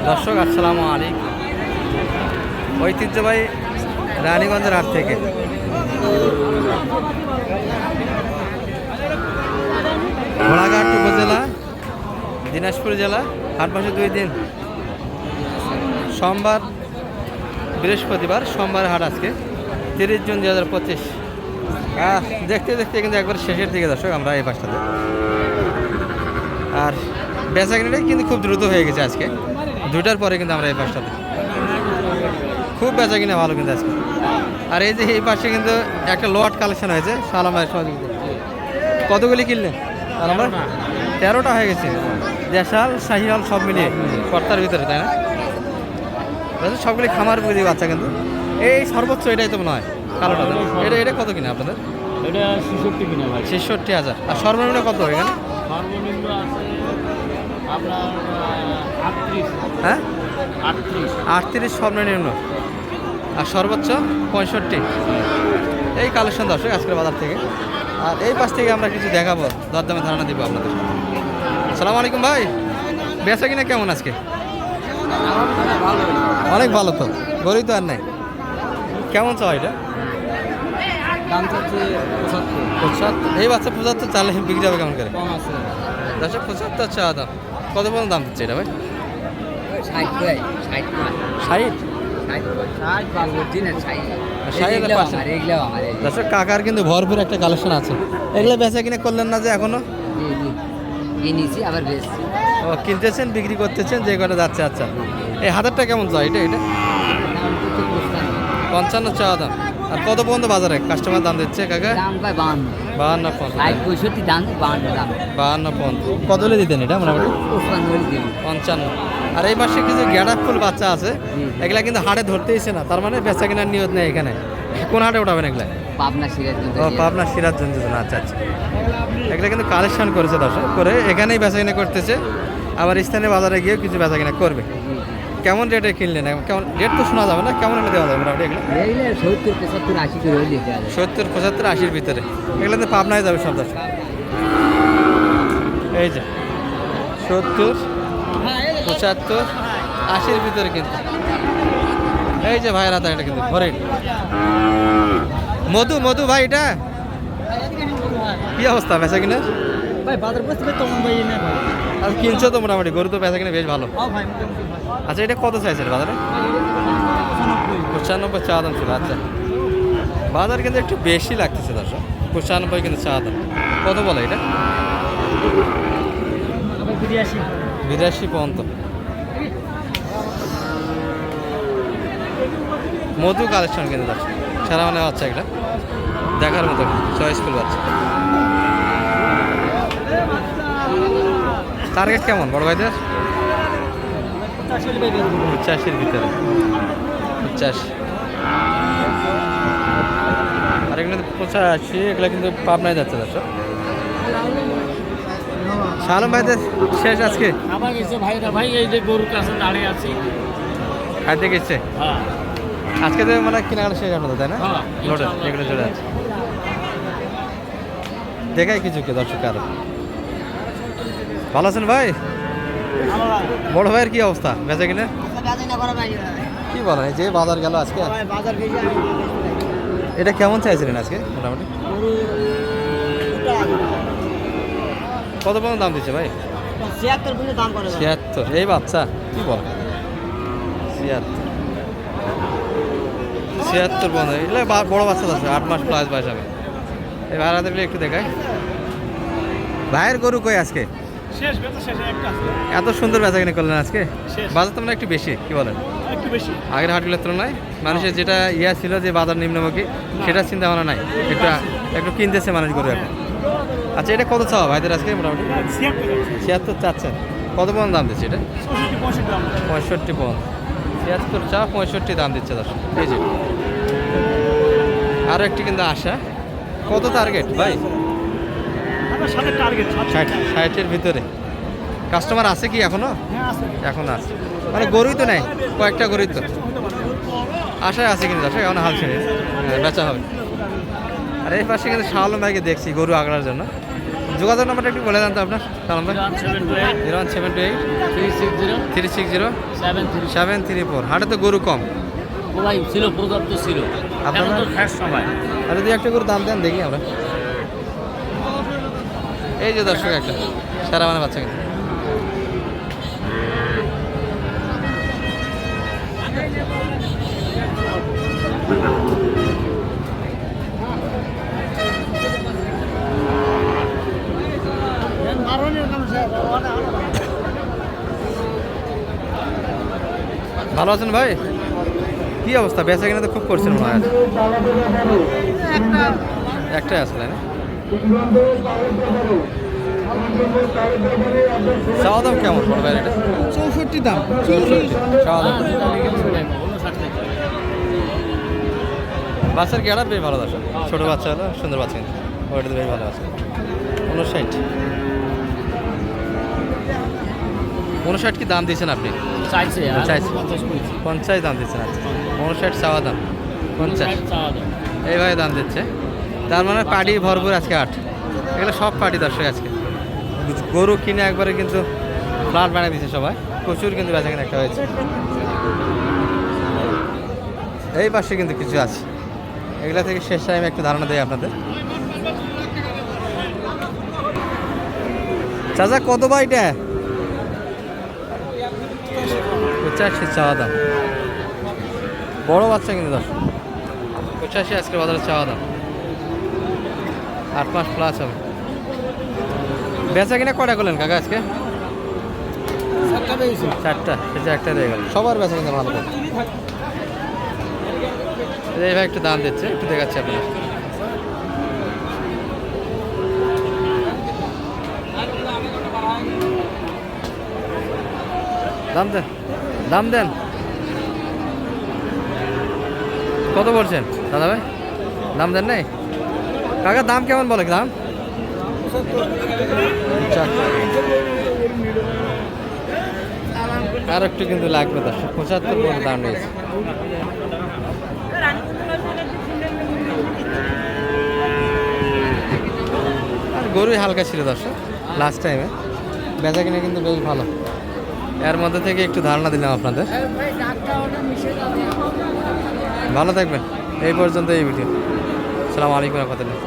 দর্শক আসসালামু আলাইকুম। ঐতিহ্যবাহী রানীগঞ্জের হাট থেকে ঘোড়াঘাট উপজেলা দিনাজপুর জেলা হাট বসে 2 দিন, সোমবার বৃহস্পতিবার, সোমবার হাট আজকে 30 জুন 2025। দেখতে দেখতে কিন্তু একবার শেষের দিকে দর্শক আমরা এই পাশটাতে, আর বেচা কিনাটাই কিন্তু খুব দ্রুত হয়ে গেছে আজকে 2টার পরে কিন্তু আমরা এই পাশটাতে খুব বেচা কিনা ভালো কিন্তু আজকে। আর এই যে এই পাশে কিন্তু একটা লট কালেকশন হয়েছে সালাম ভাইয়ের সহযোগিতা। কতগুলি কিনলেন? আমার 13টা হয়ে গেছে, দেশাল শাহিওয়াল সব মিলিয়ে কর্তার ভিতরে, তাই না? সবগুলি খামার বুঝি বাচ্চা, কিন্তু এই সর্বোচ্চ এটাই তো মনে হয় কালোটা। এটা এটা কত কিনা আপনাদের? এটা 66 কিনা ভাই। 66,000। আর সর্বনিম্ন কত এখানে? সর্বনিম্ন আছে আপনার 38। হ্যাঁ 38 সর্বনিম্ন, আর সর্বোচ্চ 65। এই কালেকশন দর্শক আজকের বাজার থেকে। আর এই পাশ থেকে আমরা কিছু দেখাবো, দরদামে ধারণা দিব আপনাদের। আসসালামু আলাইকুম ভাই, বেচা কিনা কেমন আজকে? অনেক ভালো তো, গরিব তো আর নাই। কেমন চাও এটা? দাম চাচ্ছে 75। এই বাচ্চা 75 চালে বিক্রি হবে কেমন করে? কম আছে। দশ 75 চা দাম। কত পর্যন্ত দাম দিচ্ছে এটা ভাই? 60 ভাই, 60 ভাই। 60? 60 বাবুর দিনের 60। 60,000 এগুলো আমার। দর্শক কাকার কিন্তু ভরপুর একটা কালেকশন আছে। এগুলো বেচা কিনে করলেন না যে এখনো? কিনেছি আবার বেচছি। ও কিনতেছেন, বিক্রি করতেছেন, যে কটা যাচ্ছে। আচ্ছা, এই হাজারটা কেমন চাই এটা? এটা 55 চা দাম। আর কত পর্যন্ত বাজারে কাস্টমার দাম দিচ্ছে কাকা? দাম পায় 52। 52 65 দাম 52 দাম। 52 কত হলে দিতেন এটা মোটামুটি? 55। আর এই পাশে কিছু গ্যাডাপ ফুল বাচ্চা আছে, এগুলা কিন্তু হাটে ধরতেইছে না, তার মানে বেচা কেনার নিয়ত নেই এখানে। কোন হাটে উঠাবেন এগুলা? পাবনা সিরাজগঞ্জ। ও পাবনা সিরাজগঞ্জ। আচ্ছা আচ্ছা, এগুলা কিন্তু কালেকশন করেছে দর্শক, করে এখানেই বেচা কিনা করতেছে, আবার স্থানীয় বাজারে গিয়েও কিছু বেচা কিনা করবে। কেমন রেটে কিনলেন? কেমন রেট তো শোনা যাবে না, কেমন রেটে দেওয়া যাবে মোটামুটি এগুলো? 70, 75, 80 করে হইলে 70, 75, 80-র ভিতরে এগুলো তো পাবনায় যাবে সব দর্শক। এই যে 70, 75, 80-র ভিতরে কিন্তু। এই যে ভাইয়ের হাতে এটা কিন্তু হরিণ মধু ভাই, এটা কি অবস্থা বেচা কিনা? ভাই বাজার পরিস্থিতি তো ভাই না ভাই। আর কিনছো তো মোটামুটি, গরু তো বেচা কিনা বেশ ভালো। ভাই আচ্ছা, এটা কত চাইছে বাজারে? 95 চা দাম ছিল। আচ্ছা, বাজার কিন্তু একটু বেশি লাগতেছে দর্শক, 95 কিন্তু চা দাম। কত বলে এটা? 82 পর্যন্ত। মধু কালেকশন কিন্তু দর্শক, সারা মানে বাচ্চা একটা দেখার মতো চয়েসফুল বাচ্চা। টার্গেট কেমন বড় ভাইদের? 85-র ভিতরে। 85 আর এগুলো 85, এগুলো কিন্তু পাবনায় যাচ্ছে দর্শক। শালম ভাইদের শেষ আজকে? আমার কাছে ভাইরা ভাই এই যে গরুর কাছে দাঁড়িয়ে আছি, খাইতে গেছে আজকে তো মানে কেনাকাটা শেষ আপনাদের, তাই না? হ্যাঁ, লোডে এগুলো চলে আছে, দেখাই কিছু কে দর্শক। আরো ভালো আছেন ভাই? বড় ভাইয়ের কি অবস্থা বেচা কিনে? কি বলেন, এই যে বাজার গেল আজকে, এটা কেমন চাইছিলেন আজকে মোটামুটি? কত পর্যন্ত দাম দিচ্ছে ভাই? 76। এই বাচ্চা কি বল, 76 পর্যন্ত। এগুলো বড় বাচ্চা আছে, 8 মাস প্লাস বয়স হবে। এই ভাড়াদের একটু দেখায়। ভাইয়ের গরু কই আজকে? এত সুন্দর বেচা কিনে করলেন আজকে? বাজার তো মানে একটু বেশি, কি বলেন? আগের হাটগুলোর তুলনায় মানুষের যেটা ইয়া ছিল যে বাজার নিম্নমুখী, সেটা চিন্তা ভাবনা নাই, একটু কিনতেছে মানুষ গরু এখন। আচ্ছা, এটা কত চাওয়া ভাইদের আজকে মোটামুটি? 76 চাচ্ছেন। কত পর্যন্ত দাম দিচ্ছে এটা? 65 পর্যন্ত। 76 চা, 65 দাম দিচ্ছে দর্শক। এই যে আরও একটি কিন্তু আশা। কত টার্গেট ভাই? 60-এর ভিতরে। কাস্টমার আছে কি এখনো? এখন আছে, মানে গরুই তো নেই, কয়েকটা গরুই তো আশায় আছে কিন্তু দর্শক, এখন হাল ছেড়ে বেচা হবে। আর এই পাশে কিন্তু শাওয়াল ভাইকে দেখছি গরু আগড়ার জন্য, যোগাযোগ নাম্বারটা একটু বলে দেন তো আপনার সালাম ভাই। 01728 0178 360 360 734 734। হাটে তো গরু কম, ভাই ছিল পর্যাপ্ত ছিল, আপনারা- এখন তো ফ্রেশ সময়। আর যদি একটা গরু দাম দেন দেখি আমরা। এই যে দর্শক একটা সারা মানে বাচ্চা কিন্তু ভালো আছেন ভাই? কি অবস্থা, বেচা কিনা তো খুব করছেন মনে হয় আজ। একটাই আছে তাই না? চাওয়া দাম কেমন বড় ভাই এটা? 64 দাম। 64 চাওয়া দাম। বাচ্চার গেড়া বেশ ভালো আছে, ছোটো বাচ্চা হলো সুন্দর বাচ্চা কিন্তু ওইটা তো বেশ ভালো আছে। 59 59 কি দাম দিয়েছেন আপনি? চাইছে চাইছে 50 দাম দিচ্ছেন। আচ্ছা 59 চাওয়া দাম, 50 এইভাবে দাম দিচ্ছে। তার মানে পাটি ভরপুর আজকে 8। এগুলো সব পাটি দর্শক আজকে গরু কিনে একবারে কিন্তু ফ্লাট বানিয়ে দিচ্ছে সবাই, প্রচুর কিন্তু বেচা কিনা একটা হয়েছে। এই পাশে কিন্তু কিছু আছে, এগুলা থেকে শেষ টাইমে একটু ধারণা দেয় আপনাদের। চাচা কত বা এটা? 85 চাওয়া দাম, বড় বাচ্চা কিন্তু দর্শক। 85 আজকে বাজারে চাওয়া দাম, 8 মাস প্লাস হবে। বেচা কিনা কটা করলেন কাকা আজকে? 4টা, সেটা একটা দিয়ে গেল। সবার বেচা কিনা ভালো করে। এইভাবে একটু দাম দিচ্ছে, একটু দেখাচ্ছি আপনার। দাম দেন, দাম দেন। কত বলছেন দাদা ভাই? দাম দেন নাই কাকা? দাম কেমন বলে দাম? আর একটু কিন্তু লাগবে, 75 পর্যন্ত দাম নিয়েছে। আর গরুই হালকা ছিল দর্শক লাস্ট টাইমে, বেচা কিনে কিন্তু বেশ ভালো। এর মধ্যে থেকে একটু ধারণা দিলাম আপনাদের। ভালো থাকবেন। এই পর্যন্ত এই ভিডিও। আসসালামু আলাইকুম রহমতুল্লাহ।